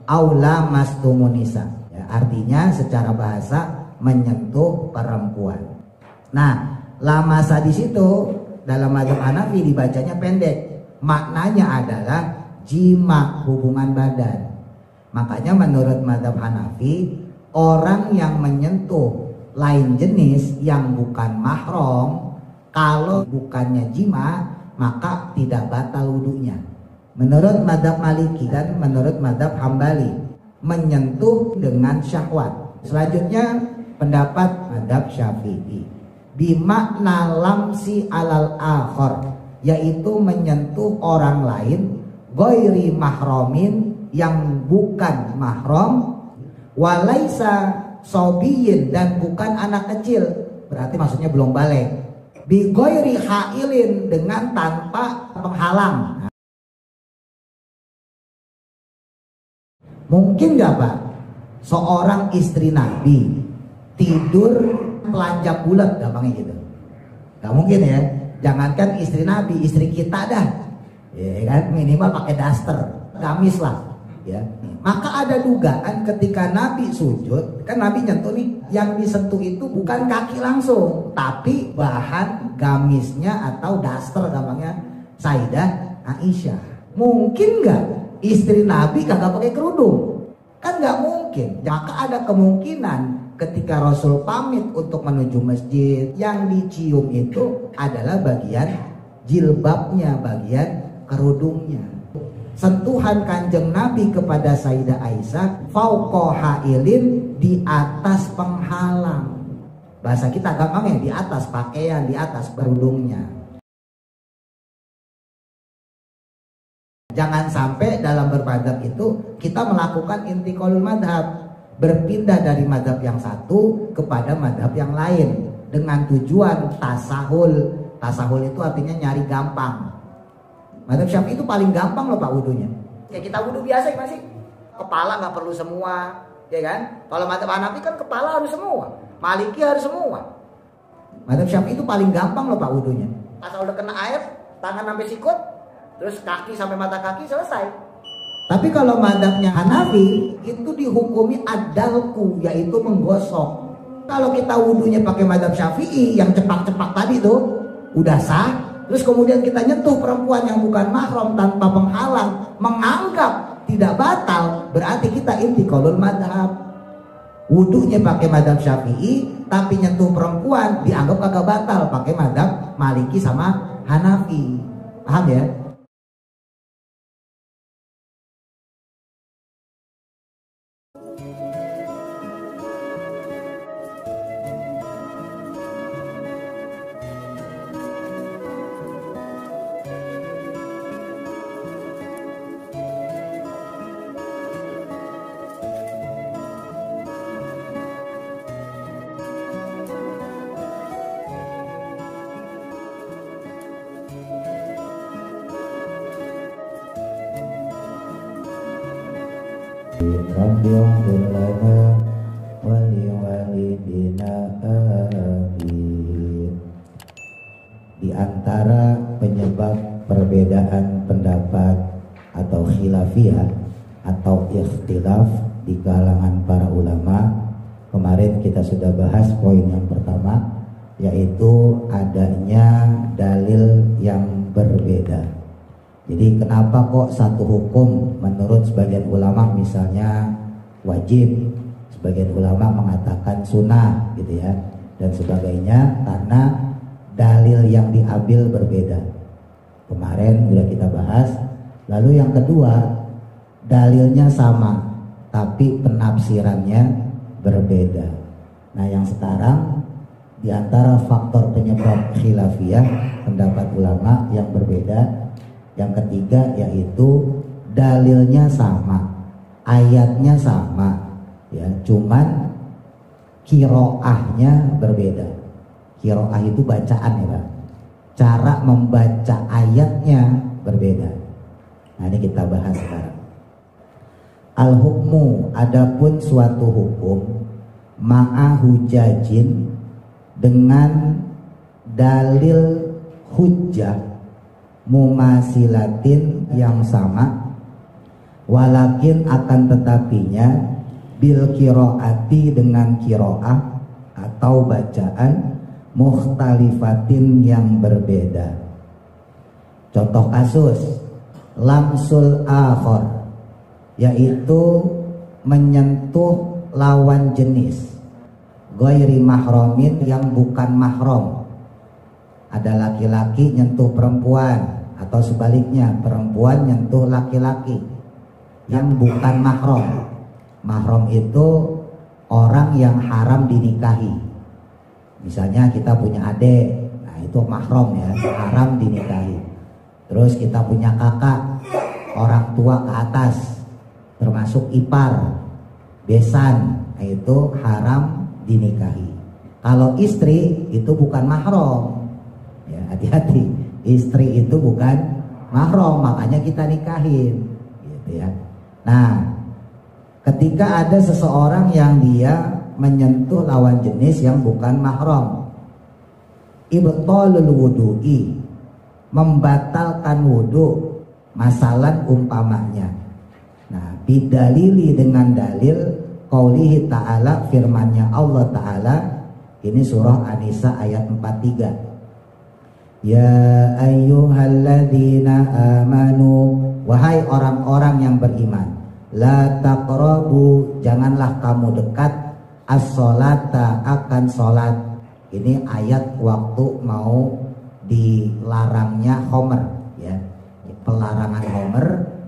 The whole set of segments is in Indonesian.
aula mastumunisa. Ya, artinya secara bahasa menyentuh perempuan. Nah, lamasa di situ dalam mazhab Hanafi dibacanya pendek. Maknanya adalah jima, hubungan badan. Makanya menurut mazhab Hanafi, orang yang menyentuh lain jenis yang bukan mahram, kalau bukannya jima, maka tidak batal wudunya. Menurut mazhab Maliki dan menurut mazhab Hambali, menyentuh dengan syahwat. Selanjutnya pendapat mazhab Syafi'i, bimakna lamsi alal akhor, yaitu menyentuh orang lain ghairi mahramin, yang bukan mahram, walaisa sobiyin, dan bukan anak kecil, berarti maksudnya belum balik, bi ghairi hailin, dengan tanpa penghalang. Mungkin gak Pak seorang istri Nabi tidur telanjang bulat, gampangnya gitu? Gak mungkin ya. Jangankan istri Nabi, istri kita dah, ya kan, minimal pakai daster, gamis lah, ya. Maka ada dugaan ketika Nabi sujud, kan Nabi nyentuh nih, yang disentuh itu bukan kaki langsung, tapi bahan gamisnya atau daster, gampangnya Sayyidah Aisyah. Mungkin nggak istri Nabi kagak pakai kerudung? Kan nggak mungkin. Maka ada kemungkinan ketika Rasul pamit untuk menuju masjid, yang dicium itu adalah bagian jilbabnya, bagian kerudungnya. Sentuhan kanjeng Nabi kepada Sayyidah Aisyah fauqa hailin, di atas penghalang. Bahasa kita gampangnya di atas pakaian, di atas kerudungnya. Jangan sampai dalam bermadhab itu kita melakukan intiqalul madhab, berpindah dari madhab yang satu kepada madhab yang lain dengan tujuan tasahul. Tasahul itu artinya nyari gampang. Mazhab Syafi'i itu paling gampang loh Pak wudunya. Ya kita wudu biasa gimana sih? Kepala nggak perlu semua, ya kan? Kalau mazhab Hanafi kan kepala harus semua, Maliki harus semua. Mazhab Syafi'i itu paling gampang loh Pak wudunya. Asal udah kena air, tangan sampai sikut, terus kaki sampai mata kaki, selesai. Tapi kalau mazhabnya Hanafi itu dihukumi adalku, yaitu menggosok. Kalau kita wudunya pakai mazhab Syafi'i yang cepak-cepak tadi tuh udah sah. Terus kemudian kita nyentuh perempuan yang bukan mahram tanpa penghalang, menganggap tidak batal, berarti kita intiqalul madhab. Wudunya pakai madhab Syafi'i, tapi nyentuh perempuan dianggap kagak batal, pakai madhab Maliki sama Hanafi. Paham ya? Rabbi ighfir lana wa liwalidina amin. Di antara penyebab perbedaan pendapat atau khilafiyah atau ikhtilaf di kalangan para ulama, kemarin kita sudah bahas poin yang pertama, yaitu adanya dalil yang berbeda. Jadi kenapa kok satu hukum menurut sebagian ulama misalnya wajib, sebagian ulama mengatakan sunnah gitu ya, dan sebagainya, karena dalil yang diambil berbeda. Kemarin sudah kita bahas. Lalu yang kedua, dalilnya sama tapi penafsirannya berbeda. Nah yang sekarang di antara faktor penyebab khilafiyah pendapat ulama yang berbeda, yang ketiga yaitu dalilnya sama, ayatnya sama, ya, cuman kiroahnya berbeda. Kiroah itu bacaan ya Pak. Cara membaca ayatnya berbeda. Nah ini kita bahas sekarang. Al-hukmu, adapun suatu hukum, ma'ahujajin, dengan dalil hujjah, mumasilatin yang sama, Walakin akan tetapinya bil kiroati dengan kiroah atau bacaan mukhtalifatin yang berbeda. Contoh kasus lamsul akhor, yaitu menyentuh lawan jenis, ghairi mahramin yang bukan mahram. Ada laki-laki nyentuh perempuan, atau sebaliknya perempuan nyentuh laki-laki yang bukan mahram. Mahram itu orang yang haram dinikahi. Misalnya kita punya adik, nah itu mahram ya, haram dinikahi. Terus kita punya kakak, orang tua ke atas, termasuk ipar, besan, nah itu haram dinikahi. Kalau istri itu bukan mahram, ya hati-hati, istri itu bukan mahram, makanya kita nikahin, gitu ya. Nah, ketika ada seseorang yang dia menyentuh lawan jenis yang bukan mahram, ibtalul wudu'i, membatalkan wudu, masalan umpamanya. Nah, bidalili dengan dalil qaulihi ta'ala, firmannya Allah Ta'ala, ini surah An-Nisa ayat 43. Ya ayyuhalladzina amanu, wahai orang-orang yang beriman, la taqrabu, janganlah kamu dekat, as-sholata, akan sholat. Ini ayat waktu mau dilarangnya homer, ya, pelarangan homer.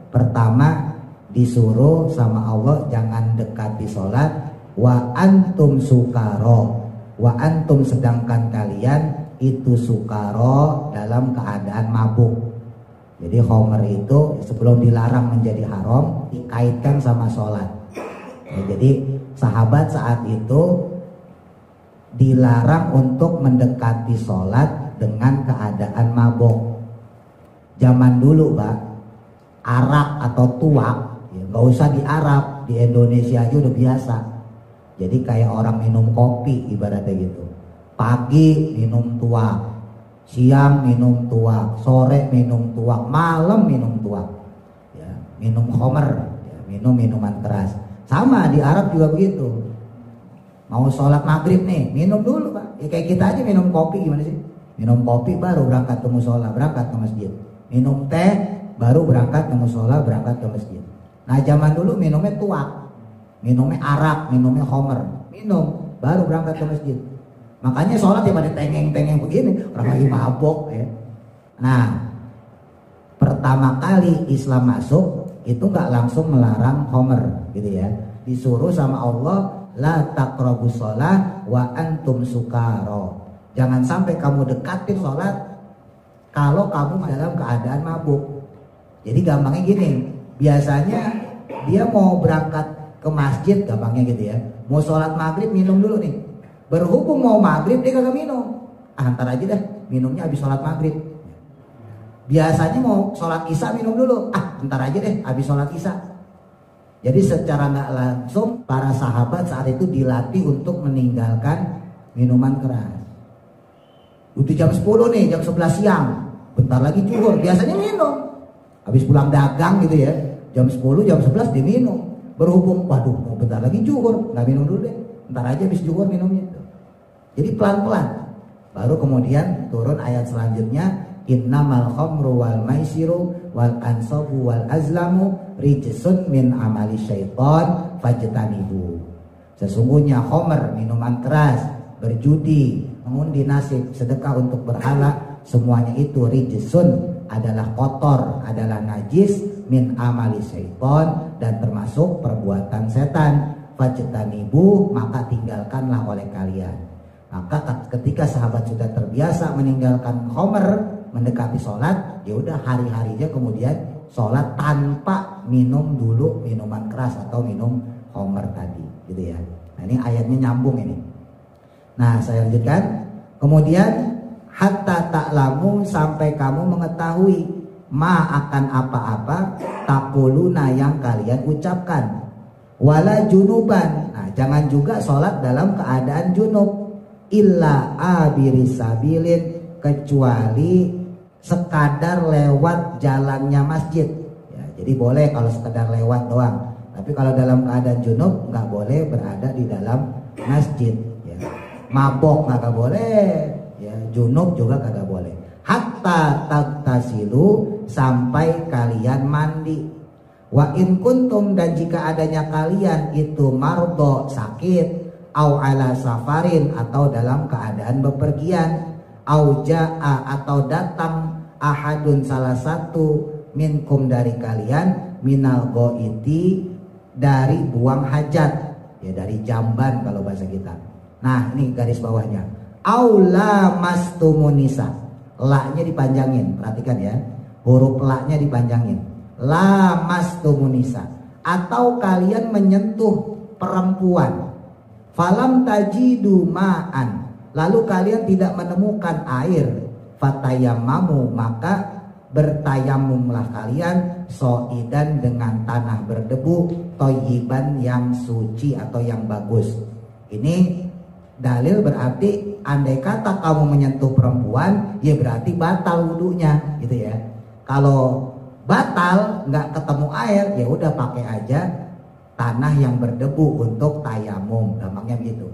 Pertama disuruh sama Allah jangan dekati sholat, wa antum sukaro, wa antum sedangkan kalian itu sukaro, dalam keadaan mabuk. Jadi homer itu sebelum dilarang menjadi haram dikaitkan sama sholat, ya, jadi sahabat saat itu dilarang untuk mendekati sholat dengan keadaan mabuk. Zaman dulu Pak, arak atau tuak, ya, gak usah di Arab, di Indonesia aja udah biasa. Jadi kayak orang minum kopi ibaratnya gitu. Pagi minum tuak, siang minum tuak, sore minum tuak, malam minum tuak, ya, minum khamr, ya, minum minuman keras. Sama di Arab juga begitu. Mau sholat maghrib nih, minum dulu Pak. Ya, kayak kita aja minum kopi gimana sih? Minum kopi baru berangkat ke musola, berangkat ke masjid. Minum teh baru berangkat ke musola, berangkat ke masjid. Nah zaman dulu minumnya tuak, minumnya arak, minumnya khamr, minum baru berangkat ke masjid. Makanya sholat ya pada tengeng-tengeng begini, orang lagi mabok ya. Nah, pertama kali Islam masuk itu nggak langsung melarang khamr gitu ya. Disuruh sama Allah, la taqrabus shalah wa antum sukaro. Jangan sampai kamu dekatin sholat kalau kamu dalam keadaan mabuk. Jadi gampangnya gini, biasanya dia mau berangkat ke masjid, gampangnya gitu ya, mau sholat maghrib minum dulu nih. Berhubung mau maghrib dia kagak minum, ntar aja dah minumnya habis sholat maghrib. Biasanya mau sholat isya minum dulu, ntar aja deh habis sholat isya. Jadi secara nggak langsung para sahabat saat itu dilatih untuk meninggalkan minuman keras. Udah jam 10 nih, jam 11 siang, bentar lagi zuhur, biasanya minum. Habis pulang dagang gitu ya, jam 10, jam 11 dia minum. Berhubung, waduh mau bentar lagi zuhur, nggak minum dulu deh, bentar aja habis zuhur minumnya. Jadi pelan-pelan. Baru kemudian turun ayat selanjutnya, innamal khamru wal maisiru wal ansabu wal azlamu rijsun min amali syaiton fajtanibu. Sesungguhnya khamr, minuman keras, berjudi, mengundi nasib, sedekah untuk berhala, semuanya itu rijsun, adalah kotor, adalah najis, min amali syaiton, dan termasuk perbuatan setan. Fajtanibu, maka tinggalkanlah oleh kalian. Maka ketika sahabat sudah terbiasa meninggalkan khamr, mendekati sholat, ya udah hari-harinya kemudian sholat tanpa minum dulu minuman keras atau minum khamr tadi, gitu ya. Nah ini ayatnya nyambung ini. Nah saya lanjutkan. Kemudian hatta ta'lamu, sampai kamu mengetahui, ma akan apa-apa, taquluna yang kalian ucapkan, wala junuban. Nah jangan juga sholat dalam keadaan junub, illa abirisabilin, kecuali sekadar lewat jalannya masjid ya. Jadi boleh kalau sekedar lewat doang. Tapi kalau dalam keadaan junub nggak boleh berada di dalam masjid. Ya. Mabok nggak boleh, ya. Junub juga kagak boleh. Hatta tagtasilu, sampai kalian mandi. Wa in kuntum, dan jika adanya kalian itu mardo, sakit, au ala safarin, atau dalam keadaan bepergian, au jaa, atau datang, ahadun, salah satu, minkum, dari kalian, minal goiti, dari buang hajat, ya dari jamban kalau bahasa kita. Nah ini garis bawahnya, aula mastumunisa, la-nya dipanjangin, perhatikan ya, huruf la-nya dipanjangin. La mastumunisa, atau kalian menyentuh perempuan. Falam tajidu ma'an, lalu kalian tidak menemukan air. Fatayamamu, maka bertayamumlah kalian, soidan, dengan tanah berdebu, toyiban, yang suci atau yang bagus. Ini dalil berarti andai kata kamu menyentuh perempuan, ya berarti batal wudunya, gitu ya. Kalau batal nggak ketemu air, ya udah pakai aja tanah yang berdebu untuk tayamum, gampangnya begitu.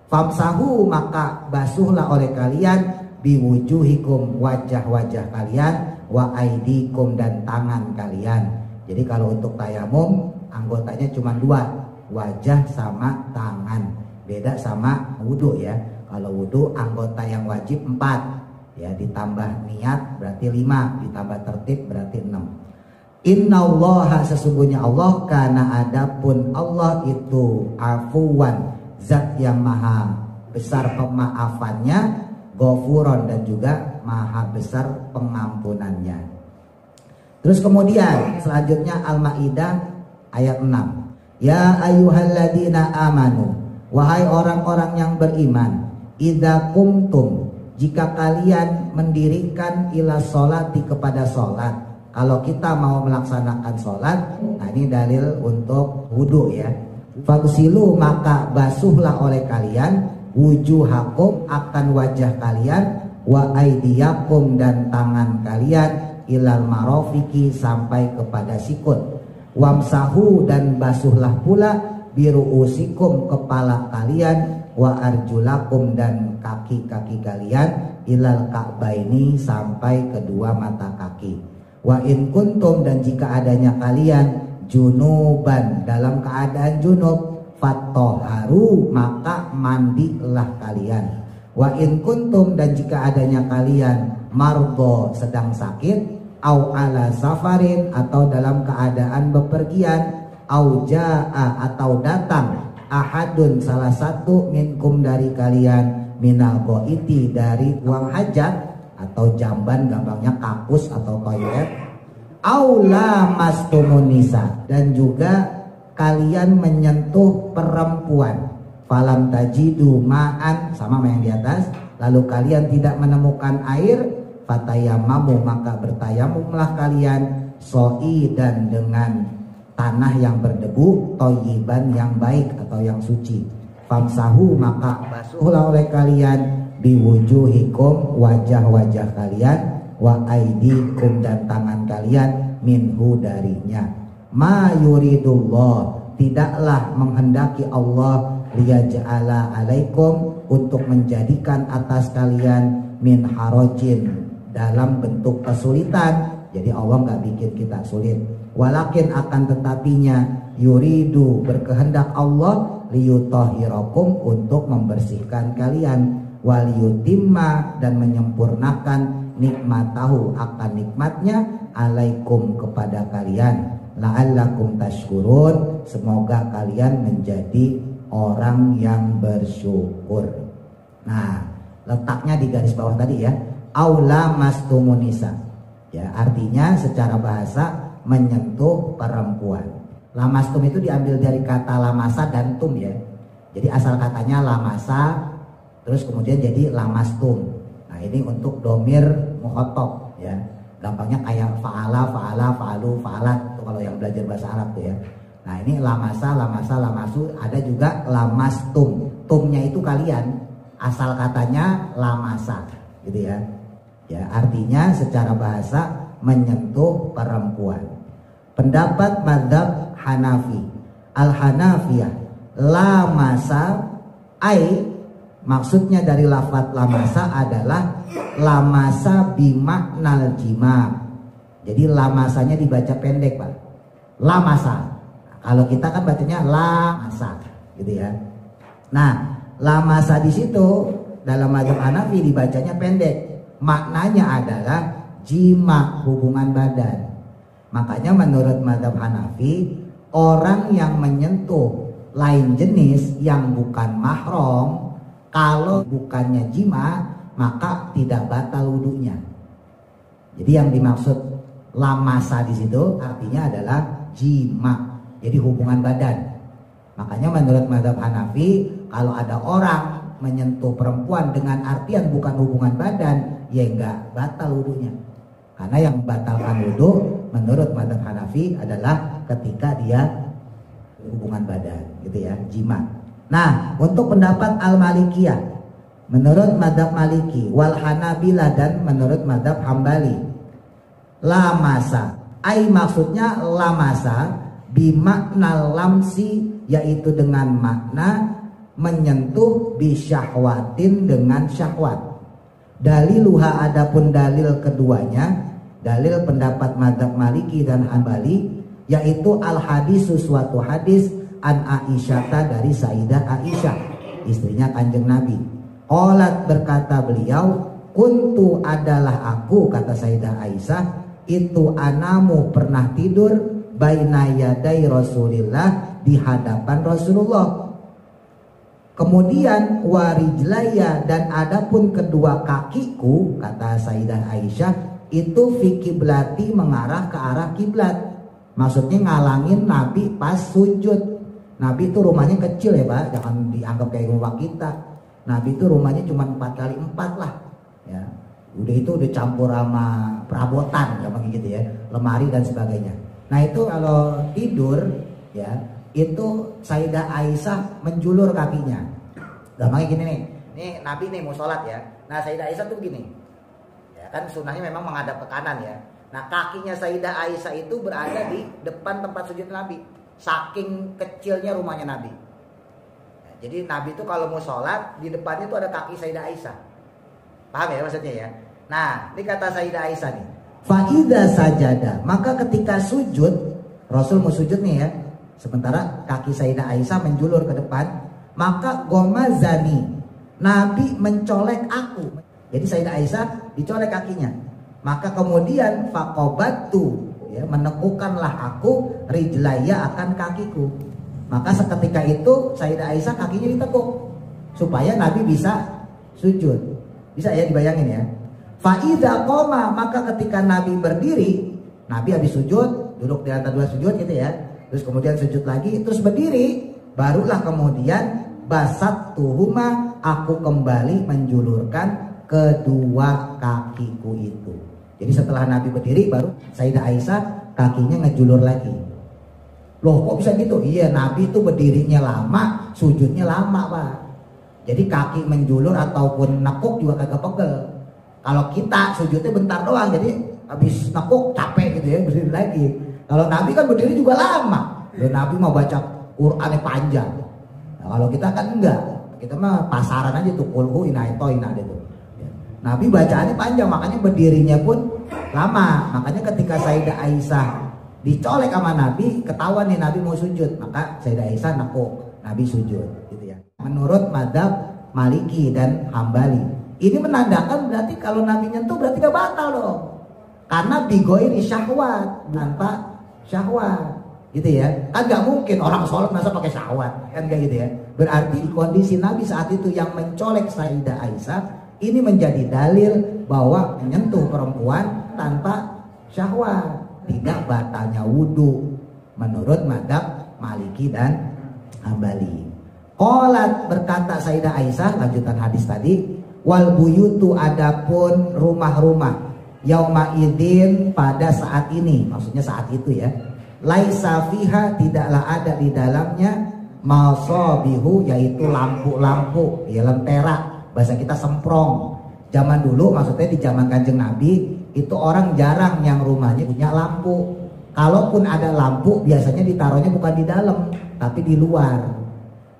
Famsahu, maka basuhlah oleh kalian, biwujuhikum, wajah-wajah kalian, wa aidikum, dan tangan kalian. Jadi kalau untuk tayamum anggotanya cuma dua, wajah sama tangan. Beda sama wudhu ya. Kalau wudhu anggota yang wajib 4, ya ditambah niat berarti 5, ditambah tertib berarti 6. Innallaha, sesungguhnya Allah, kana, adapun Allah itu, afuwan, zat yang maha besar pemaafannya, ghafuron, dan juga maha besar pengampunannya. Terus kemudian selanjutnya Al-Maidah ayat 6. Ya ayyuhalladzina amanu, wahai orang-orang yang beriman, idza kumtum, jika kalian mendirikan ila sholati, kepada sholat. Kalau kita mau melaksanakan sholat, nah ini dalil untuk wudhu ya. Fagsilu, maka basuhlah oleh kalian, wujuhakum, akan wajah kalian, wa aidiyakum, dan tangan kalian, ilal marofiki, sampai kepada sikut. Wamsahu, dan basuhlah pula, biruusikum, kepala kalian, wa arjulakum, dan kaki-kaki kalian, ilal ka'baini, sampai kedua mata kaki. Wa in kuntum, dan jika adanya kalian junuban, dalam keadaan junub, fattoharu, maka mandilah kalian. Wa in kuntum, dan jika adanya kalian mardo, sedang sakit, au ala safarin, atau dalam keadaan bepergian, au jaa, atau datang, ahadun, salah satu, minkum, dari kalian, minal goiti, dari buang hajat atau jamban, gampangnya kakus atau toilet, aula mastumunisa, dan juga kalian menyentuh perempuan, falam tajidu ma'an, sama yang di atas, lalu kalian tidak menemukan air, fatayamamu, maka bertayamumlah kalian, soi, dan dengan tanah yang berdebu, toyiban, yang baik atau yang suci. Famsahu, maka basuhlah oleh kalian, biwujuhikum, wajah-wajah kalian, wa aidikum, dan tangan kalian, minhu, darinya. Ma yuridullah, tidaklah menghendaki Allah, liyaj'ala alaikum, untuk menjadikan atas kalian, min harojin, dalam bentuk kesulitan. Jadi Allah nggak bikin kita sulit. Walakin, akan tetapinya, yuridu, berkehendak Allah, liyutahhirakum, untuk membersihkan kalian, waliyutimma, dan menyempurnakan nikmatahu, akan nikmatnya, alaikum, kepada kalian, la'allakum tashkurun, semoga kalian menjadi orang yang bersyukur. Nah, letaknya di garis bawah tadi ya, aula mastumunisa, ya artinya secara bahasa menyentuh perempuan. Lamastum itu diambil dari kata lamasa dan tum ya. Jadi asal katanya lamasa, terus kemudian jadi lamastum. Nah ini untuk domir mukhotob ya. Gampangnya kayak fa'ala, fa'ala, fa'alu, fa'alat itu kalau yang belajar bahasa Arab tuh ya. Nah ini lamasa, lamasa, lamasu, ada juga lamastum. Tumnya itu kalian, asal katanya lamasa gitu ya. Ya artinya secara bahasa menyentuh perempuan. pendapat mazhab Hanafi. Al-Hanafiyah lamasa maksudnya dari lafaz lamasa adalah lamasa bimaknal jima. Jadi lamasanya dibaca pendek, Pak. Lamasa. Kalau kita kan bacanya lamasa, gitu ya. Nah, lamasa di situ dalam mazhab Hanafi dibacanya pendek. Maknanya adalah jima, hubungan badan. Makanya menurut mazhab Hanafi, orang yang menyentuh lain jenis yang bukan mahram, kalau bukannya jima, maka tidak batal wudunya. Jadi yang dimaksud lamasa di situ artinya adalah jima, jadi hubungan badan. Makanya menurut mazhab Hanafi, kalau ada orang menyentuh perempuan dengan artian bukan hubungan badan, ya enggak batal wudunya. Karena yang membatalkan wudu menurut mazhab Hanafi adalah ketika dia hubungan badan, gitu ya, jima. Nah, untuk pendapat Al-Malikiyah, menurut mazhab Maliki, wal Hanabilah dan menurut mazhab Hambali, lamasa, maksudnya lamasa bimakna lamsi, yaitu dengan makna menyentuh bisyahwatin dengan syahwat. Daliluha, adapun dalil keduanya, dalil pendapat mazhab Maliki dan Hambali, yaitu al-hadis, suatu hadis an Aisyata, dari Sayyidah Aisyah, istrinya Kanjeng Nabi. Qalat, berkata beliau, kuntu, adalah aku, kata Sayyidah Aisyah, itu anamu, pernah tidur, baina yaday Rasulillah, di hadapan Rasulullah. Kemudian warijlaya, dan adapun kedua kakiku, kata Sayyidah Aisyah, itu fi kiblati, mengarah ke arah kiblat. Maksudnya ngalangin Nabi pas sujud. Nabi itu rumahnya kecil ya, Pak, jangan dianggap kayak rumah kita. Nabi itu rumahnya cuma 4x4 lah, ya. Udah itu udah campur sama perabotan, kayak gitu ya, lemari dan sebagainya. Nah itu kalau tidur, ya, itu Sayyidah Aisyah menjulur kakinya. Gampangnya gini nih, nih Nabi nih mau sholat ya. Nah Sayyidah Aisyah tuh gini, ya kan sunnahnya memang menghadap ke kanan ya. Nah kakinya Sayyidah Aisyah itu berada di depan tempat sujud Nabi, saking kecilnya rumahnya Nabi. Ya, jadi Nabi itu kalau mau sholat, di depannya tuh ada kaki Sayyidah Aisyah. Paham ya maksudnya ya? Nah ini kata Sayyidah Aisyah nih, fa'idha sajada, maka ketika sujud, Rasul mau sujud nih ya, sementara kaki Sayyidah Aisyah menjulur ke depan, maka gomazani, Nabi mencolek aku. Jadi Sayyidah Aisyah dicolek kakinya. Maka kemudian faqobattu, ya, menekukanlah aku rijlaya, akan kakiku. Maka seketika itu Sayyidah Aisyah kakinya ditekuk supaya Nabi bisa sujud. Bisa ya dibayangin ya. Fa'idha qoma, maka ketika Nabi berdiri, Nabi habis sujud, duduk di antara dua sujud gitu ya, terus kemudian sujud lagi, terus berdiri, barulah kemudian basat tuhuma, aku kembali menjulurkan kedua kakiku itu. Jadi setelah Nabi berdiri, baru Sayyidah Aisyah kakinya ngejulur lagi. Loh kok bisa gitu? Iya, Nabi itu berdirinya lama, sujudnya lama, Pak. Jadi kaki menjulur ataupun nekuk juga kagak pegel. Kalau kita sujudnya bentar doang, jadi habis nekuk capek gitu ya, berdiri lagi. Kalau Nabi kan berdiri juga lama. Dan Nabi mau baca Qur'annya panjang. Nah, kalau kita kan enggak. Kita mah pasaran aja tuh, kulhu inaitoina gitu. Nabi bacaannya panjang, makanya berdirinya pun lama. Makanya ketika Sayyidah Aisyah dicolek sama Nabi, ketahuan nih Nabi mau sujud, maka Sayyidah Aisyah nekuk, Nabi sujud gitu ya. Menurut mazhab Maliki dan Hambali, ini menandakan berarti kalau Nabi nyentuh berarti gak batal dong. Karena bigoiri syahwat, tanpa syahwat gitu ya. Kan gak mungkin orang sholat masa pakai syahwat, kan gak gitu ya. Berarti kondisi Nabi saat itu yang mencolek Sayyidah Aisyah, ini menjadi dalil bahwa menyentuh perempuan tanpa syahwat tidak batalnya wudhu menurut mazhab Maliki dan Hambali. Qalat, berkata Sayyidah Aisyah, lanjutan hadis tadi, wal buyutu, adapun rumah-rumah, yauma idzin, pada saat ini, maksudnya saat itu ya, laisa fiha, tidaklah ada di dalamnya, masabihu, yaitu lampu-lampu, ya lentera, bahasa kita semprong. Zaman dulu, maksudnya di zaman Kanjeng Nabi, itu orang jarang yang rumahnya punya lampu. Kalaupun ada lampu biasanya ditaruhnya bukan di dalam tapi di luar.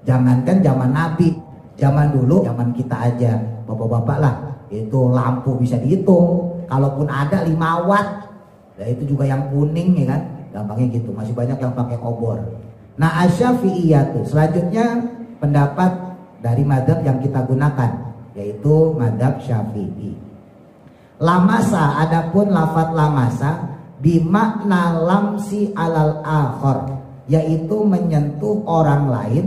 Jangankan zaman Nabi, zaman dulu, zaman kita aja, bapak-bapak lah, itu lampu bisa dihitung. Kalaupun ada 5 watt, ya itu juga yang kuning ya kan, gampangnya gitu. Masih banyak yang pakai obor. Nah, Asy-Syafi'iyah tuh selanjutnya pendapat dari mazhab yang kita gunakan, yaitu mazhab Syafi'i. Lamasa, adapun lafadz lamasa bimakna lamsi alal akhor, yaitu menyentuh orang lain,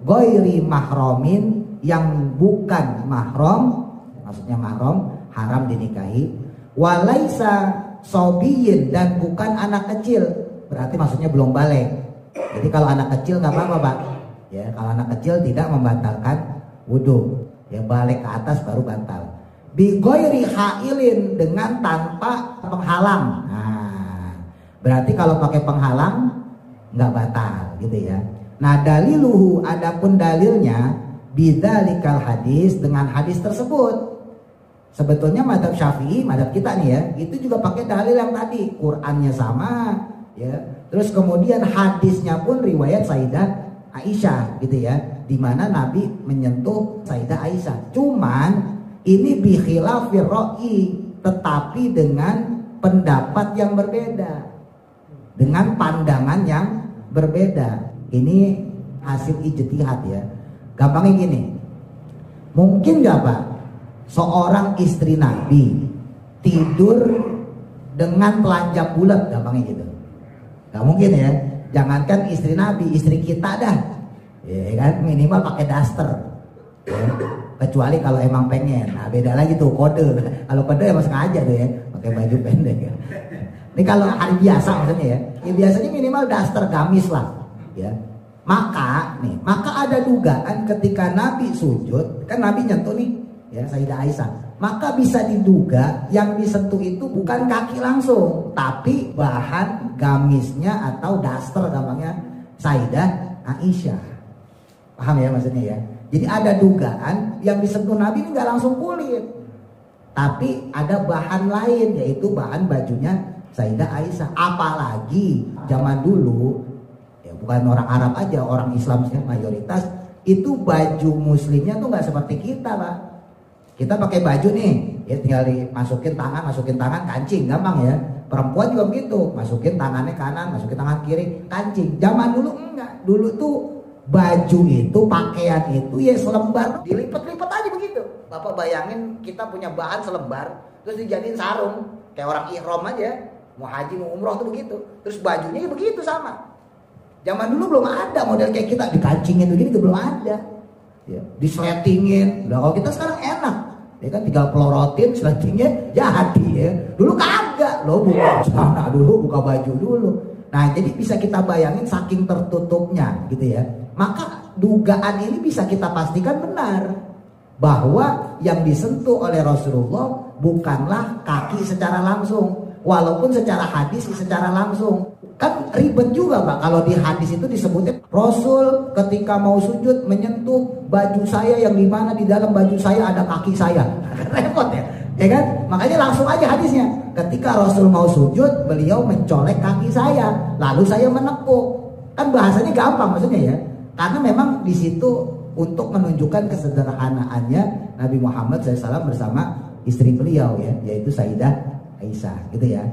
ghairi mahramin, yang bukan mahram, maksudnya mahram haram dinikahi, walaisa sobiyin, dan bukan anak kecil, berarti maksudnya belum balik. Jadi kalau anak kecil nggak apa-apa Pak, ya kalau anak kecil tidak membatalkan wudhu, ya balik ke atas baru batal. Bi ghairi hailin, dengan tanpa penghalang. Nah, berarti kalau pakai penghalang nggak batal gitu ya. Nah, daliluhu, adapun dalilnya bidzalikal hadis, dengan hadis tersebut. Sebetulnya mazhab Syafi'i, mazhab kita nih ya, itu juga pakai dalil yang tadi, Qur'annya sama ya. Terus kemudian hadisnya pun riwayat Sayyidah Aisyah gitu ya, di mana Nabi menyentuh Sayyidah Aisyah. Cuman ini bi khilafir ra'i, tetapi dengan pendapat yang berbeda, dengan pandangan yang berbeda. Ini hasil ijtihad ya. Gampangnya gini, mungkin gak Pak seorang istri Nabi tidur dengan telanjang bulat, gampangnya gitu? Gak mungkin ya. Jangankan istri Nabi, istri kita dah, ya kan, minimal pakai daster ya. Kecuali kalau emang pengen, nah beda lagi tuh kode. Kalau kode emang sengaja tuh ya, pakai baju pendek ya. Ini kalau hari biasa maksudnya ya, biasanya minimal daster gamis lah ya. Maka ada dugaan ketika Nabi sujud, kan Nabi nyentuh nih ya Sayyidah Aisyah, maka bisa diduga yang disentuh itu bukan kaki langsung, tapi bahan gamisnya atau daster gampangnya Sayyidah Aisyah. Paham ya maksudnya ya? Jadi ada dugaan yang disentuh Nabi ini nggak langsung kulit, tapi ada bahan lain, yaitu bahan bajunya Sayyidah Aisyah. Apalagi zaman dulu, ya bukan orang Arab aja, orang Islam mayoritas, itu baju muslimnya tuh nggak seperti kita Pak. Kita pakai baju nih, ya tinggal masukin tangan, kancing, gampang ya. Perempuan juga begitu, masukin tangannya kanan, masukin tangan kiri, kancing. Zaman dulu enggak, dulu tuh baju itu, pakaian itu ya selembar, dilipat-lipat aja begitu. Bapak bayangin kita punya bahan selembar, terus dijadiin sarung, kayak orang ihram aja, mau haji mau umroh tuh begitu. Terus bajunya begitu sama. Zaman dulu belum ada model kayak kita, dikancingin begini tuh belum ada. Ya, disletingin. Nah kalau kita sekarang enak, ya kan tinggal pelorotin, sletingnya jadi ya. Dulu kagak, lo buka celana dulu, buka baju dulu. Nah jadi bisa kita bayangin saking tertutupnya gitu ya. Maka dugaan ini bisa kita pastikan benar, bahwa yang disentuh oleh Rasulullah bukanlah kaki secara langsung, walaupun secara hadis secara langsung. Kan ribet juga Pak kalau di hadis itu disebutnya Rasul ketika mau sujud menyentuh baju saya, yang dimana di dalam baju saya ada kaki saya. Repot ya kan? Makanya langsung aja hadisnya, ketika Rasul mau sujud beliau mencolek kaki saya, lalu saya menekuk. Kan bahasanya gampang maksudnya ya, karena memang di situ untuk menunjukkan kesederhanaannya Nabi Muhammad SAW bersama istri beliau ya, yaitu Sayyidah Aisyah gitu ya.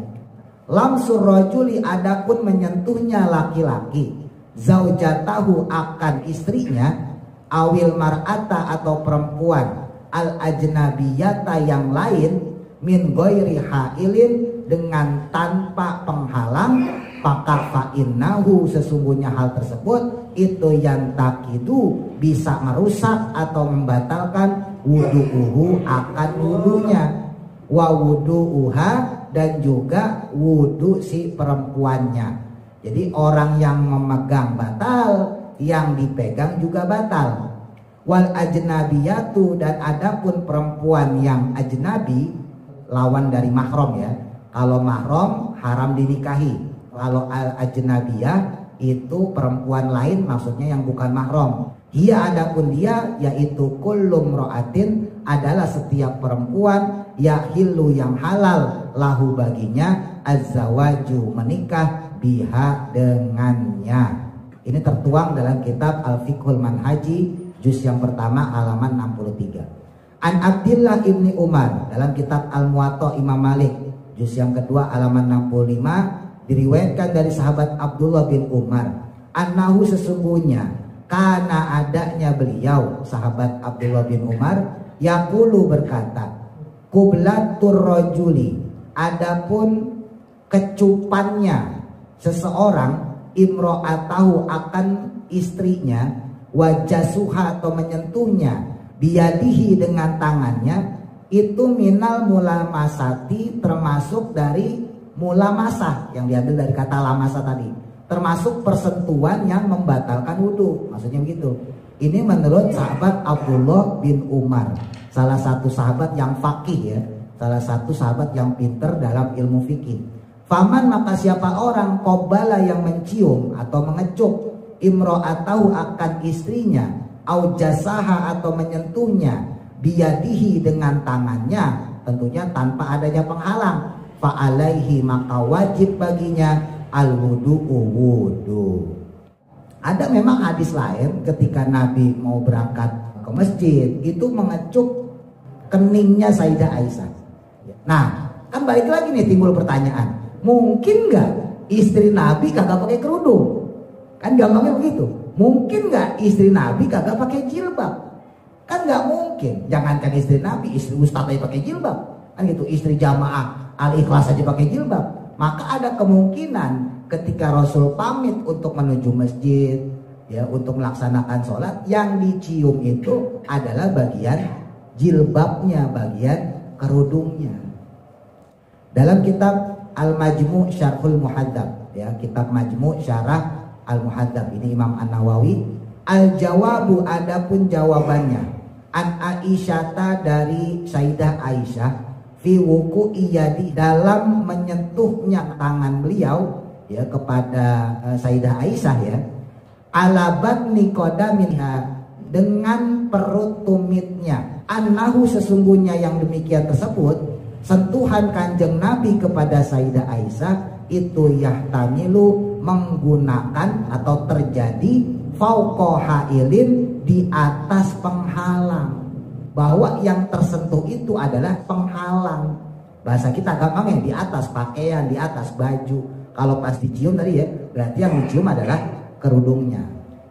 Lamsur rajuli, adapun menyentuhnya laki-laki, zaujatahu akan istrinya, awil mar'ata atau perempuan, al ajnabiyata yang lain, min ghairi hailin, dengan tanpa penghalang, maka fa'innahu, sesungguhnya hal tersebut itu yang takidu bisa merusak atau membatalkan wudu'uhu, akan wudunya, wa wudu'uha, dan juga wudhu si perempuannya. Jadi orang yang memegang batal, yang dipegang juga batal. Wal ajnabiyatu, dan adapun perempuan yang ajnabi, lawan dari mahram ya. Kalau mahram haram dinikahi. Kalau al ajnabiyah itu perempuan lain, maksudnya yang bukan mahram. Dia, adapun dia, yaitu kullum ro'atin, adalah setiap perempuan, yahillu yang halal lahu baginya, azzawaju menikah, biha dengannya. Ini tertuang dalam kitab Al-Fiqhul Manhaji juz yang pertama halaman 63. An Abdillah ibni Umar dalam kitab Al-Muwatta Imam Malik juz yang kedua halaman 65 diriwayatkan dari sahabat Abdullah bin Umar, annahu sesungguhnya karena adanya beliau sahabat Abdullah bin Umar yaqulu berkata, qublatur rajuli, adapun kecupannya seseorang imro'atahu akan istrinya, wajasuha atau menyentuhnya, biyadihi dengan tangannya, itu minal mulamasati termasuk dari mulamasah yang diambil dari kata lamasa tadi, termasuk persentuhan yang membatalkan wudhu, maksudnya begitu. Ini menurut sahabat Abdullah bin Umar, salah satu sahabat yang faqih ya, salah satu sahabat yang pinter dalam ilmu fikih. Faman maka siapa orang qobala yang mencium atau mengecup imro'atahu akan istrinya, au jasaha atau menyentuhnya, biyadihi dengan tangannya, tentunya tanpa adanya penghalang, fa'alaihi maka wajib baginya al-wudu'u wudu. Ada memang hadis lain ketika Nabi mau berangkat ke masjid itu mengecup keningnya Sayyidah Aisyah. Nah, kan balik lagi nih timbul pertanyaan, mungkin nggak istri Nabi kagak pakai kerudung? Kan gampangnya begitu. Mungkin nggak istri Nabi kagak pakai jilbab? Kan nggak mungkin. Jangankan istri Nabi, istri Ustaz aja pakai jilbab. Kan gitu, istri jamaah Al-Ikhlas aja pakai jilbab. Maka ada kemungkinan ketika Rasul pamit untuk menuju masjid, ya, untuk melaksanakan sholat, yang dicium itu adalah bagian jilbabnya, bagian kerudungnya. Dalam kitab Al-Majmu' Syarhul Muhadzab, ya, kitab Majmu' Syarah Al-Muhadzab, ini Imam An-Nawawi, al-jawabu adapun jawabannya, an Aisyata dari Sayyidah Aisyah, fi wuku iyadi dalam menyentuhnya tangan beliau ya kepada Sayyidah Aisyah ya, ala batni qadaminha dengan perut tumitnya, annahu sesungguhnya yang demikian tersebut sentuhan kanjeng Nabi kepada Sayyidah Aisyah itu yahtamilu menggunakan atau terjadi fauqa hailin di atas penghalang, bahwa yang tersentuh itu adalah penghalang. Bahasa kita gampang ya, di atas pakaian, di atas baju. Kalau pas dicium tadi ya, berarti yang dicium adalah kerudungnya.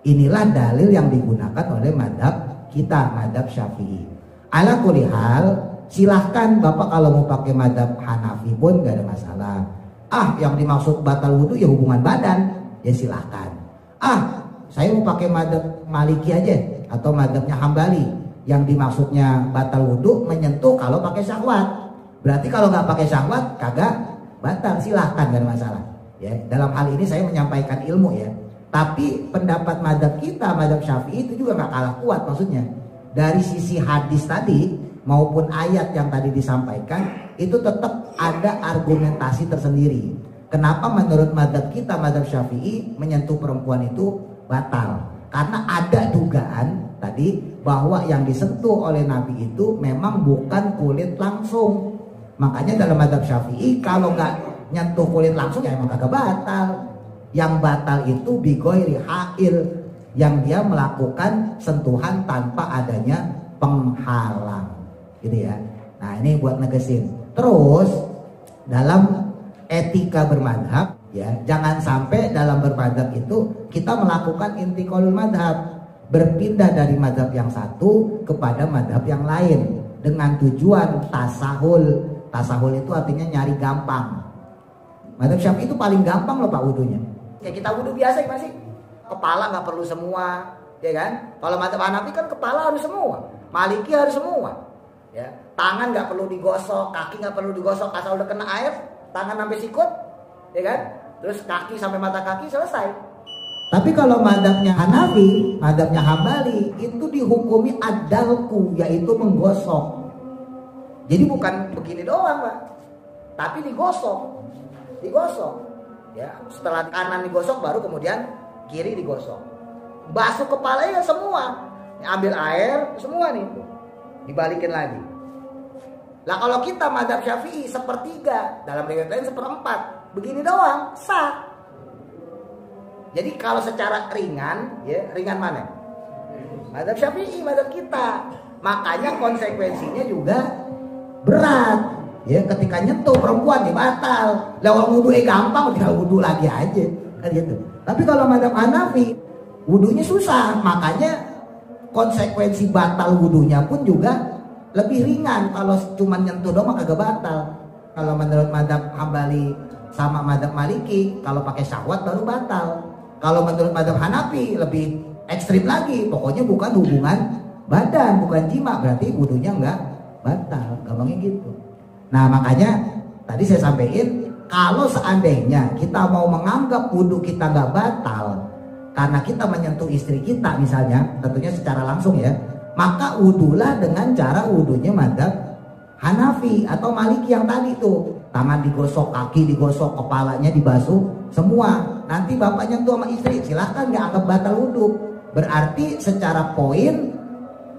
Inilah dalil yang digunakan oleh madhab kita, madhab Syafi'i. Ala kulli hal, silahkan Bapak kalau mau pakai madhab Hanafi pun gak ada masalah. Yang dimaksud batal wudhu ya hubungan badan, ya silahkan. Saya mau pakai madhab Maliki aja atau madhabnya Hambali, yang dimaksudnya batal wudhu menyentuh kalau pakai syahwat. Berarti kalau nggak pakai syahwat kagak batal, silahkan, gak ada masalah. Ya, dalam hal ini saya menyampaikan ilmu ya. Tapi pendapat madhab kita, madhab Syafi'i itu juga nggak kalah kuat, maksudnya dari sisi hadis tadi maupun ayat yang tadi disampaikan itu tetap ada argumentasi tersendiri. Kenapa menurut madhab kita, madhab Syafi'i, menyentuh perempuan itu batal? Karena ada dugaan tadi bahwa yang disentuh oleh Nabi itu memang bukan kulit langsung. Makanya dalam madhab Syafi'i kalau nggak nyentuh kulit langsung ya emang kagak batal. Yang batal itu bigoiri hail, yang dia melakukan sentuhan tanpa adanya penghalang, gitu ya. Nah ini buat negesin. Terus dalam etika bermadhab ya, jangan sampai dalam bermadhab itu kita melakukan intiqalul madhab, berpindah dari madhab yang satu kepada madhab yang lain dengan tujuan tasahul. Tasahul itu artinya nyari gampang. Madhab Syafi'i itu paling gampang loh Pak wudhunya. Kayak kita wudhu biasa gimana sih? Kepala nggak perlu semua, ya kan? Kalau madhab Hanafi kan kepala harus semua, Maliki harus semua. Ya, tangan nggak perlu digosok, kaki nggak perlu digosok, asal udah kena air, tangan sampai sikut, ya kan? Terus kaki sampai mata kaki selesai. Tapi kalau madhabnya Hanafi, madhabnya Hambali itu dihukumi adalku, yaitu menggosok. Jadi bukan begini doang Pak, tapi digosok. Ya, setelah kanan digosok baru kemudian kiri digosok. Basuh kepalanya semua, ambil air semua nih, dibalikin lagi. Lah kalau kita madhab Syafi'i sepertiga, dalam riwayat lain seperempat, begini doang sah. Jadi kalau secara ringan, ya ringan mana? Mazhab Syafi'i, mazhab kita. Makanya konsekuensinya juga berat. Ya, ketika nyentuh perempuan ya batal. Lewat wudhu gampang, tinggal wudhu lagi aja, kan gitu. Tapi kalau mazhab Hanafi, wudhunya susah, makanya konsekuensi batal wudhunya pun juga lebih ringan. Kalau cuma nyentuh doang kagak batal. Kalau menurut mazhab Hambali sama mazhab Maliki, kalau pakai syahwat baru batal. Kalau menurut mazhab Hanafi lebih ekstrim lagi, pokoknya bukan hubungan badan, bukan jima, berarti wudhunya enggak batal, gampangnya gitu. Nah makanya tadi saya sampaikan, kalau seandainya kita mau menganggap wudhu kita nggak batal karena kita menyentuh istri kita misalnya, tentunya secara langsung ya, maka wudhulah dengan cara wudhunya mazhab Hanafi atau Maliki yang tadi tuh, tangan digosok, kaki digosok, kepalanya dibasuh semua. Nanti bapak nyentuh sama istri, silahkan, nggak anggap batal wudhu. Berarti secara poin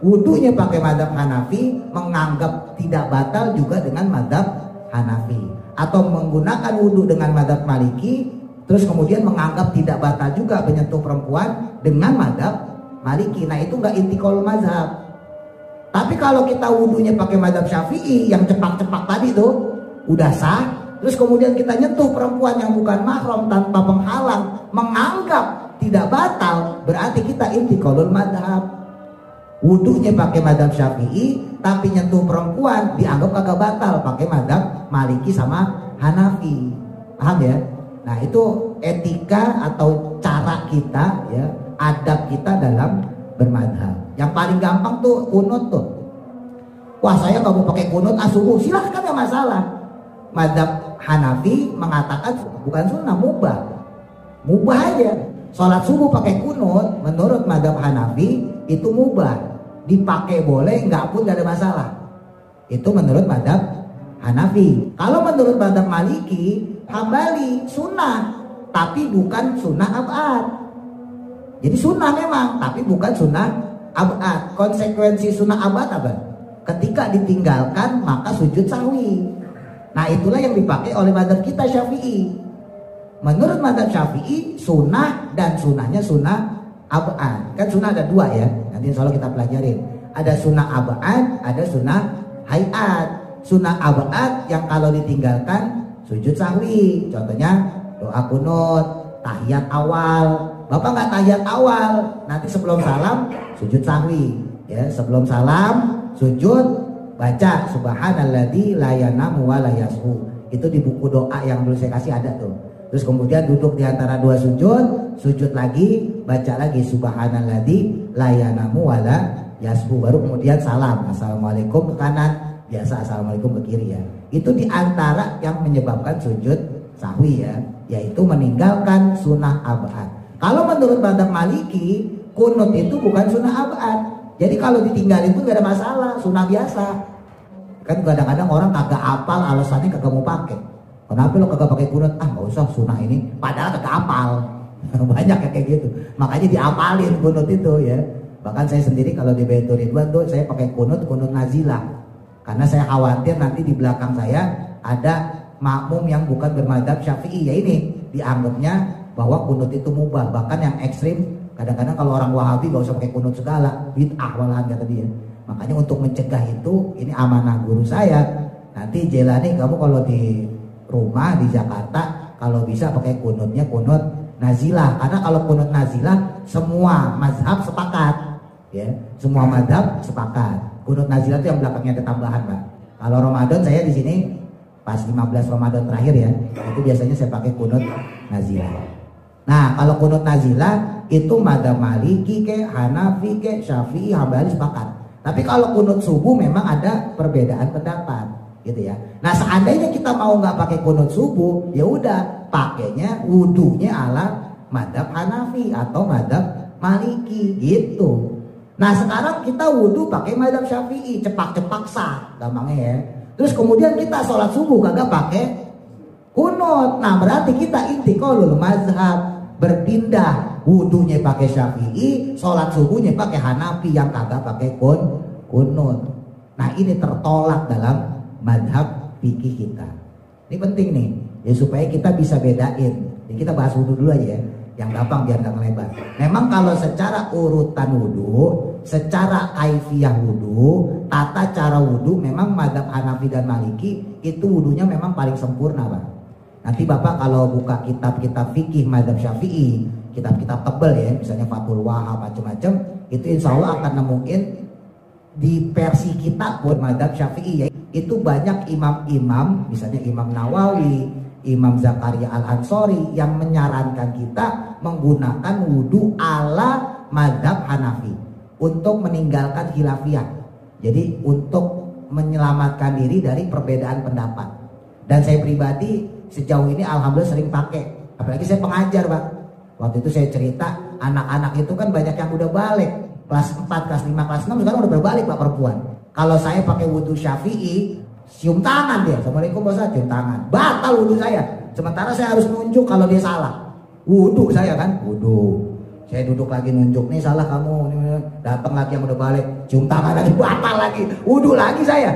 wudhunya pakai mazhab Hanafi menganggap tidak batal juga dengan mazhab Hanafi, atau menggunakan wudhu dengan mazhab Maliki terus kemudian menganggap tidak batal juga menyentuh perempuan dengan mazhab Maliki. Nah itu nggak intiqalul mazhab. Tapi kalau kita wudhunya pakai mazhab Syafi'i yang cepak-cepak tadi tuh udah sah, terus kemudian kita nyentuh perempuan yang bukan mahram tanpa penghalang menganggap tidak batal, berarti kita intiqalul mazhab. Wudhunya pakai mazhab Syafi'i tapi nyentuh perempuan dianggap kagak batal pakai mazhab Maliki sama Hanafi. Paham ya? Nah itu etika atau cara kita ya, adab kita dalam bermadhab. Yang paling gampang tuh kunut tuh. Wah saya nggak mau pakai kunut subuh, silahkan, ya masalah. Mazhab Hanafi mengatakan bukan sunnah, mubah. Mubah aja. Sholat subuh pakai kunut menurut mazhab Hanafi itu mubah. Dipakai boleh, enggak pun gak ada masalah. Itu menurut mazhab Hanafi. Kalau menurut mazhab Maliki, Hambali sunnah, tapi bukan sunnah abad. Jadi sunnah memang, tapi bukan sunnah abad. Konsekuensi sunnah abad apa? Ketika ditinggalkan maka sujud sahwi. Nah itulah yang dipakai oleh mazhab kita Syafi'i. Menurut mazhab Syafi'i, sunnah dan sunnahnya sunnah abad. Kan sunnah ada dua ya, nanti insya Allah kita pelajarin. Ada sunnah abad, ada sunnah hayat. Sunnah abad yang kalau ditinggalkan sujud sahwi. Contohnya doa kunut, tahiyat awal. Bapak nggak tahiyat awal, nanti sebelum salam sujud sahwi. Ya, sebelum salam sujud baca subhanalladzi la yanamu wa la yashu. Itu di buku doa yang dulu saya kasih ada tuh. Terus kemudian duduk di antara dua sujud, sujud lagi, baca lagi subhanalladzi la yanamu wa la yashu. Baru kemudian salam, assalamualaikum ke kanan, biasa assalamualaikum ke kiri ya. Itu di antara yang menyebabkan sujud sahwi ya, yaitu meninggalkan sunnah abad. Kalau menurut mazhab Maliki, kunut itu bukan sunnah abad. Jadi kalau ditinggal itu gak ada masalah, sunnah biasa. Kan kadang-kadang orang kagak apal, alasannya kagak mau pakai. Kenapa lo kagak pakai kunut? Ah nggak usah sunnah ini, padahal kagak apal. Banyak kayak gitu. Makanya diapalin kunut itu ya. Bahkan saya sendiri kalau di Baitur Ridwan tuh saya pakai kunut nazilah. Karena saya khawatir nanti di belakang saya ada makmum yang bukan bermadzhab Syafi'i, ya ini dianggapnya bahwa kunut itu mubah. Bahkan yang ekstrim, kadang-kadang kalau orang Wahabi gak usah pakai kunut segala, bid'ah malahan kata dia. Makanya untuk mencegah itu, ini amanah guru saya. Nanti Jelani kamu kalau di rumah di Jakarta kalau bisa pakai kunutnya kunut nazilah. Karena kalau kunut nazilah semua mazhab sepakat, ya semua mazhab sepakat. Kunut nazilah itu yang belakangnya ada tambahan, Pak. Kalau Ramadan saya di sini pas 15 Ramadan terakhir ya, itu biasanya saya pakai kunut nazilah. Nah kalau kunut nazilah itu mazhab Maliki ke, Hanafi ke, Syafi'i, Hambali sepakat. Tapi kalau kunut subuh memang ada perbedaan pendapat, gitu ya. Nah seandainya kita mau nggak pakai kunut subuh, ya udah pakainya wudunya ala mazhab Hanafi atau mazhab Maliki, gitu. Nah sekarang kita wudhu pakai mazhab Syafi'i, cepak-cepak sah, gampangnya ya. Terus kemudian kita sholat subuh kagak pakai kunut. Nah berarti kita intiqalul mazhab, berpindah, wudhunya pakai Syafi'i, sholat subuhnya pakai Hanafi yang kagak pakai kunut. Nah ini tertolak dalam mazhab fikih kita. Ini penting nih, ya supaya kita bisa bedain. Jadi kita bahas wudhu dulu aja ya. yang gampang biar nggak melebar. Memang kalau secara urutan wudhu, secara kaifiyah wudhu, tata cara wudhu, memang mazhab Hanafi dan Maliki itu wudhunya memang paling sempurna, Pak. Nanti Bapak kalau buka kitab-kitab fikih mazhab Syafi'i, kitab-kitab tebel ya, misalnya Fathul Wahab macam-macam, itu insya Allah akan nemuin di versi kita buat mazhab Syafi'i ya, itu banyak imam-imam, misalnya Imam Nawawi, Imam Zakaria Al-Ansori yang menyarankan kita menggunakan wudhu ala mazhab Hanafi untuk meninggalkan khilafiyah. Jadi untuk menyelamatkan diri dari perbedaan pendapat. Dan saya pribadi sejauh ini alhamdulillah sering pakai. Apalagi saya pengajar, Pak. Waktu itu saya cerita anak-anak itu kan banyak yang udah balik. Kelas 4, kelas 5, kelas 6 sekarang udah berbalik, Pak, perempuan. Kalau saya pakai wudhu Syafi'i, cium tangan dia, Assalamualaikum Pak Ustaz, cium tangan, batal wudhu saya. Sementara saya harus nunjuk kalau dia salah. Wudhu saya kan, wudhu. Saya duduk lagi nunjuk, nih salah kamu, datang lagi yang udah balik, cium tangan lagi, batal lagi, wudhu lagi saya.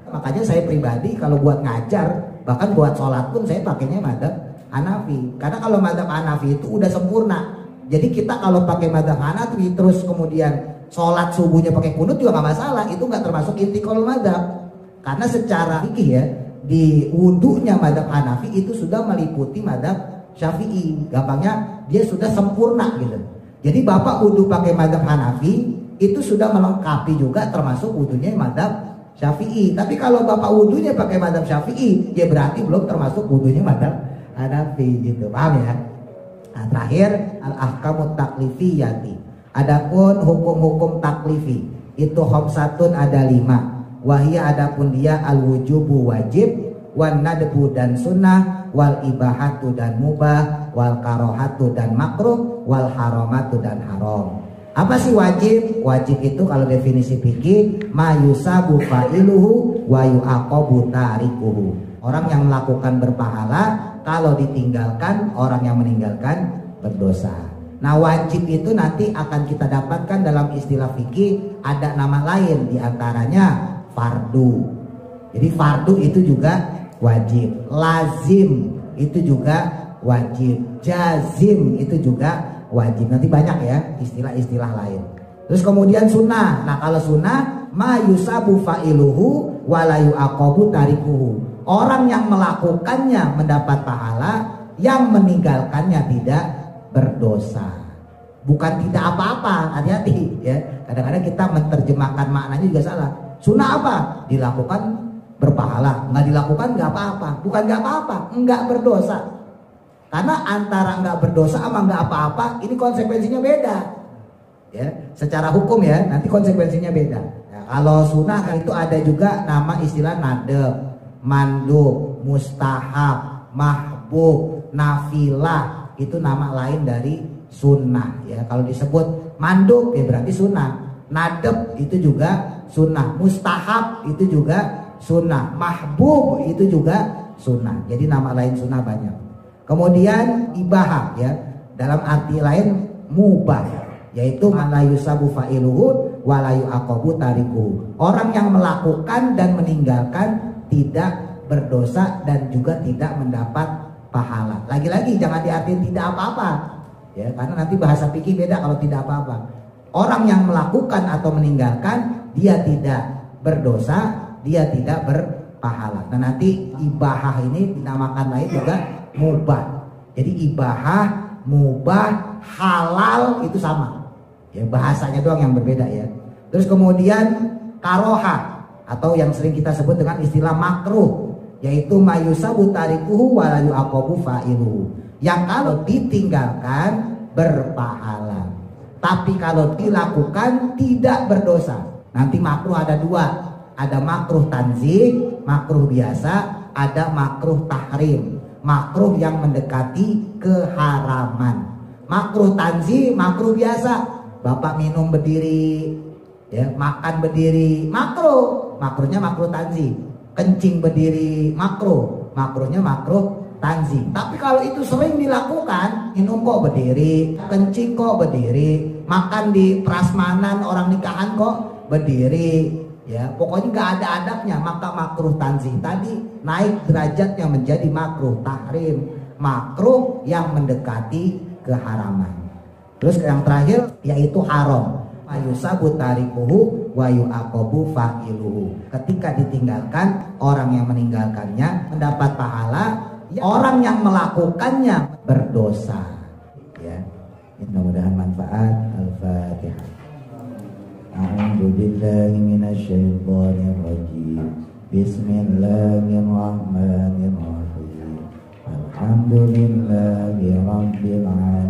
Makanya saya pribadi kalau buat ngajar, bahkan buat sholat pun saya pakainya mazhab Hanafi. Karena kalau mazhab Hanafi itu udah sempurna. Jadi kita kalau pakai mazhab Hanafi terus kemudian sholat subuhnya pakai kunut juga nggak masalah, itu nggak termasuk intiqalul mazhab. Karena secara fikih ya, di wudhunya mazhab Hanafi itu sudah meliputi mazhab Syafi'i. Gampangnya dia sudah sempurna gitu. Jadi Bapak wudhu pakai mazhab Hanafi itu sudah melengkapi juga termasuk wudhunya mazhab Syafi'i. Tapi kalau Bapak wudhunya pakai mazhab Syafi'i, ya berarti belum termasuk wudhunya mazhab Hanafi gitu. Paham ya? Nah, terakhir al-ahkamut taklifiyati. Adapun hukum-hukum taklifi itu khamsatun ada 5. Wahia adapun dia al-wujubu wajib, wan nadbu dan sunnah, wal ibahatu dan mubah, wal karohatu dan makruh, wal haramatu dan haram. Apa sih wajib? Wajib itu kalau definisi fikih ma yusabu fa'iluhu wa yu'aqabu tarikuhu. Orang yang melakukan berpahala, kalau ditinggalkan orang yang meninggalkan berdosa. Nah, wajib itu nanti akan kita dapatkan dalam istilah fikih ada nama lain, diantaranya fardu. Jadi fardu itu juga wajib, lazim itu juga wajib, jazim itu juga wajib. Nanti banyak ya istilah-istilah lain. Terus kemudian sunnah. Nah, kalau sunnah ma yusabu fa'iluhu wa la yu'aqabu tarikuhu. Orang yang melakukannya mendapat pahala, yang meninggalkannya tidak berdosa. Bukan tidak apa-apa, hati-hati ya. Kadang-kadang kita menerjemahkan maknanya juga salah. Sunnah apa? Dilakukan berpahala, nggak dilakukan nggak apa-apa. Bukan nggak apa-apa, nggak berdosa. Karena antara nggak berdosa sama nggak apa-apa, ini konsekuensinya beda. Ya, secara hukum ya, nanti konsekuensinya beda. Ya, kalau sunnah itu ada juga nama istilah nadab, mandub, mustahab, mahbub, nafilah, itu nama lain dari sunnah. Ya, kalau disebut mandub ya berarti sunnah. Nadab itu juga sunnah, mustahab itu juga sunnah, mahbub itu juga sunnah. Jadi nama lain sunnah banyak. Kemudian ibahah ya, dalam arti lain mubah, yaitu man la yusabu fa'iluhu wa la yu'aqabu tarikuhu. Orang yang melakukan dan meninggalkan tidak berdosa dan juga tidak mendapat pahala. Lagi-lagi jangan diartikan tidak apa-apa ya, karena nanti bahasa fikih beda kalau tidak apa-apa. Orang yang melakukan atau meninggalkan dia tidak berdosa, dia tidak berpahala. Nah, nanti ibahah ini dinamakan lain juga mubah. Jadi ibahah, mubah, halal itu sama. Ya, bahasanya doang yang berbeda ya. Terus kemudian karoha atau yang sering kita sebut dengan istilah makruh, yaitu mayusabu tarikuhu wa la yu'aqabu fa'iluhu. Yang kalau ditinggalkan berpahala, tapi kalau dilakukan tidak berdosa. Nanti makruh ada 2, ada makruh tanzih, makruh biasa, ada makruh tahrim, makruh yang mendekati keharaman. Makruh tanzih, makruh biasa, Bapak minum berdiri ya, makan berdiri, makruh, makruhnya makruh tanzih. Kencing berdiri, makruh, makruhnya makruh tanzih. Tapi kalau itu sering dilakukan, minum kok berdiri, kencing kok berdiri, makan di prasmanan orang nikahan kok berdiri, ya pokoknya nggak ada adabnya, maka makruh tanzih tadi naik derajatnya menjadi makruh tahrim, makruh yang mendekati keharaman. Terus yang terakhir yaitu haram. Ayusabu tarikuhu wa yu'aqabu fa'iluhu. Ketika ditinggalkan, orang yang meninggalkannya mendapat pahala, orang yang melakukannya berdosa. Ya, mudah-mudahan manfaat. Al-Fatihah. A'udzu billahi minasyaitonir rajim. Bismillahirrahmanirrahim. Alhamdulillahi rabbil alamin.